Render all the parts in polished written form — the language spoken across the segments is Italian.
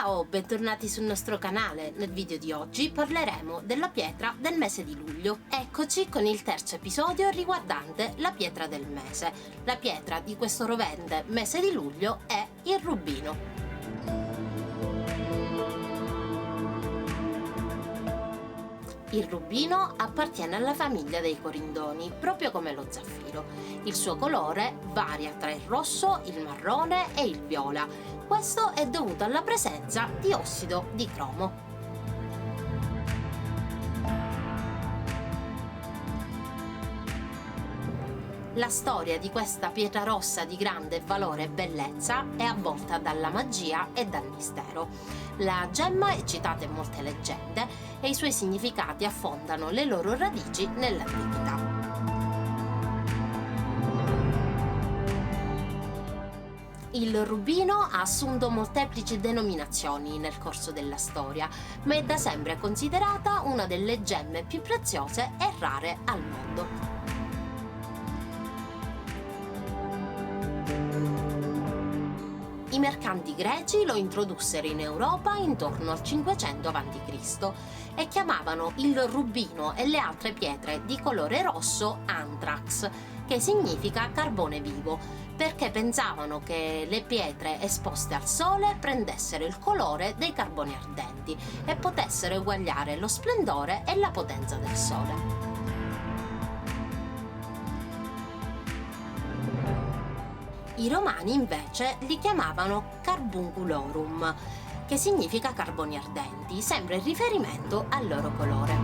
Ciao, bentornati sul nostro canale. Nel video di oggi parleremo della pietra del mese di luglio. Eccoci con il terzo episodio riguardante la pietra del mese. La pietra di questo rovente mese di luglio è il rubino. Il rubino appartiene alla famiglia dei corindoni, proprio come lo zaffiro. Il suo colore varia tra il rosso, il marrone e il viola. Questo è dovuto alla presenza di ossido di cromo. La storia di questa pietra rossa di grande valore e bellezza è avvolta dalla magia e dal mistero. La gemma è citata in molte leggende e i suoi significati affondano le loro radici nell'antichità. Il rubino ha assunto molteplici denominazioni nel corso della storia, ma è da sempre considerata una delle gemme più preziose e rare al mondo. I mercanti greci lo introdussero in Europa intorno al 500 a.C. e chiamavano il rubino e le altre pietre di colore rosso anthrax, che significa carbone vivo, perché pensavano che le pietre esposte al sole prendessero il colore dei carboni ardenti e potessero eguagliare lo splendore e la potenza del sole. I romani invece li chiamavano carbunculorum, che significa carboni ardenti, sempre in riferimento al loro colore.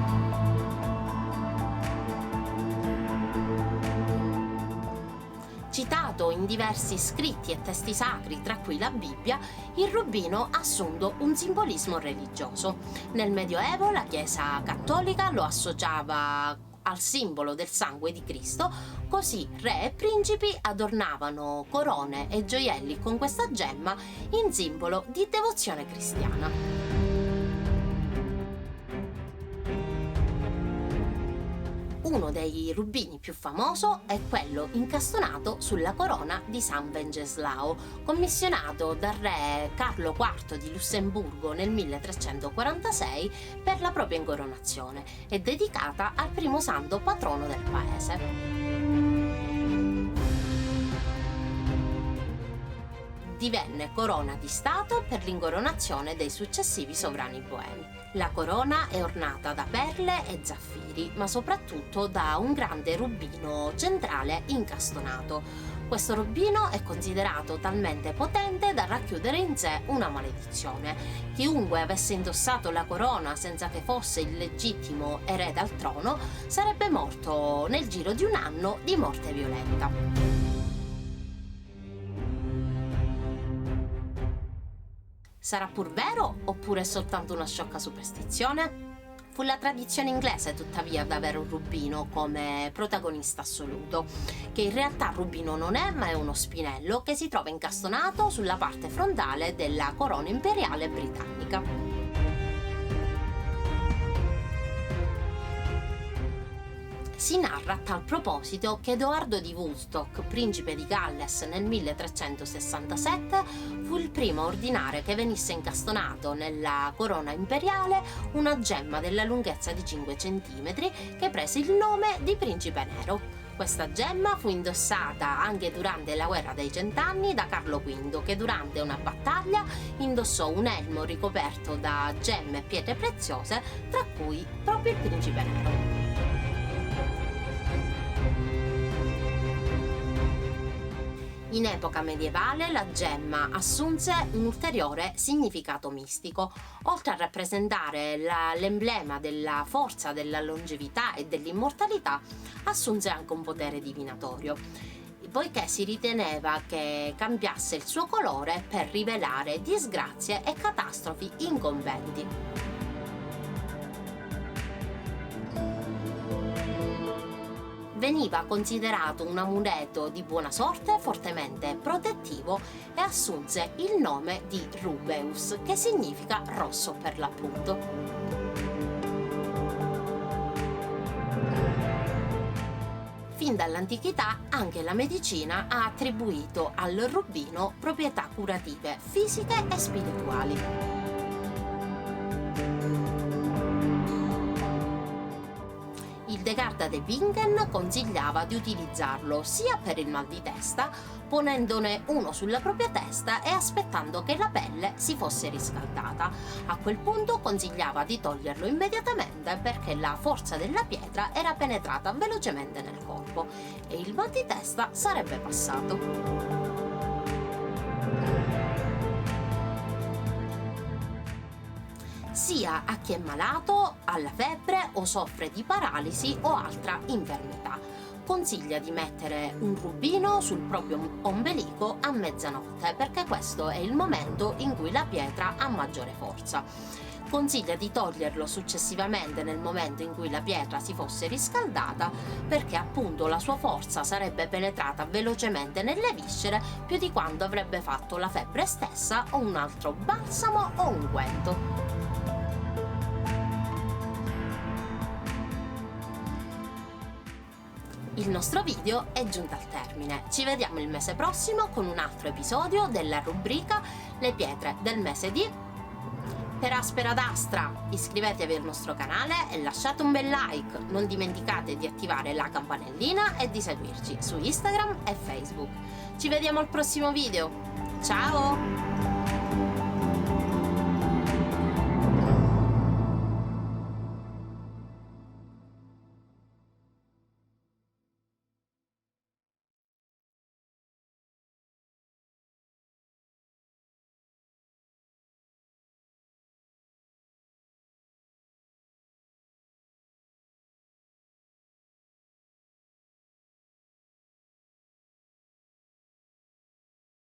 Citato in diversi scritti e testi sacri, tra cui la Bibbia, il rubino ha assunto un simbolismo religioso. Nel Medioevo la Chiesa cattolica lo associava al simbolo del sangue di Cristo, così re e principi adornavano corone e gioielli con questa gemma in simbolo di devozione cristiana. Uno dei rubini più famoso è quello incastonato sulla corona di San Venceslao, commissionato dal re Carlo IV di Lussemburgo nel 1346 per la propria incoronazione e dedicata al primo santo patrono del paese. Divenne corona di Stato per l'incoronazione dei successivi sovrani boemi. La corona è ornata da perle e zaffiri, ma soprattutto da un grande rubino centrale incastonato. Questo rubino è considerato talmente potente da racchiudere in sé una maledizione. Chiunque avesse indossato la corona senza che fosse il legittimo erede al trono sarebbe morto nel giro di un anno di morte violenta. Sarà pur vero oppure è soltanto una sciocca superstizione? Fu la tradizione inglese tuttavia ad avere un rubino come protagonista assoluto, che in realtà rubino non è, ma è uno spinello che si trova incastonato sulla parte frontale della corona imperiale britannica. Si narra a tal proposito che Edoardo di Woodstock, principe di Galles nel 1367, fu il primo a ordinare che venisse incastonato nella corona imperiale una gemma della lunghezza di 5 cm che prese il nome di Principe Nero. Questa gemma fu indossata anche durante la guerra dei Cent'anni da Carlo V, che durante una battaglia indossò un elmo ricoperto da gemme e pietre preziose, tra cui proprio il Principe Nero. In epoca medievale la gemma assunse un ulteriore significato mistico. Oltre a rappresentare l'emblema della forza, della longevità e dell'immortalità, assunse anche un potere divinatorio, poiché si riteneva che cambiasse il suo colore per rivelare disgrazie e catastrofi incombenti. Veniva considerato un amuleto di buona sorte, fortemente protettivo, e assunse il nome di Rubeus, che significa rosso per l'appunto. Fin dall'antichità anche la medicina ha attribuito al rubino proprietà curative fisiche e spirituali. De Bingen consigliava di utilizzarlo sia per il mal di testa, ponendone uno sulla propria testa e aspettando che la pelle si fosse riscaldata. A quel punto consigliava di toglierlo immediatamente perché la forza della pietra era penetrata velocemente nel corpo e il mal di testa sarebbe passato. Sia a chi è malato, alla febbre o soffre di paralisi o altra infermità. Consiglia di mettere un rubino sul proprio ombelico a mezzanotte perché questo è il momento in cui la pietra ha maggiore forza. Consiglia di toglierlo successivamente nel momento in cui la pietra si fosse riscaldata perché appunto la sua forza sarebbe penetrata velocemente nelle viscere più di quanto avrebbe fatto la febbre stessa o un altro balsamo o unguento. Il nostro video è giunto al termine, ci vediamo il mese prossimo con un altro episodio della rubrica Le pietre del mese di... Per Aspera d'Astra iscrivetevi al nostro canale e lasciate un bel like, non dimenticate di attivare la campanellina e di seguirci su Instagram e Facebook. Ci vediamo al prossimo video, ciao!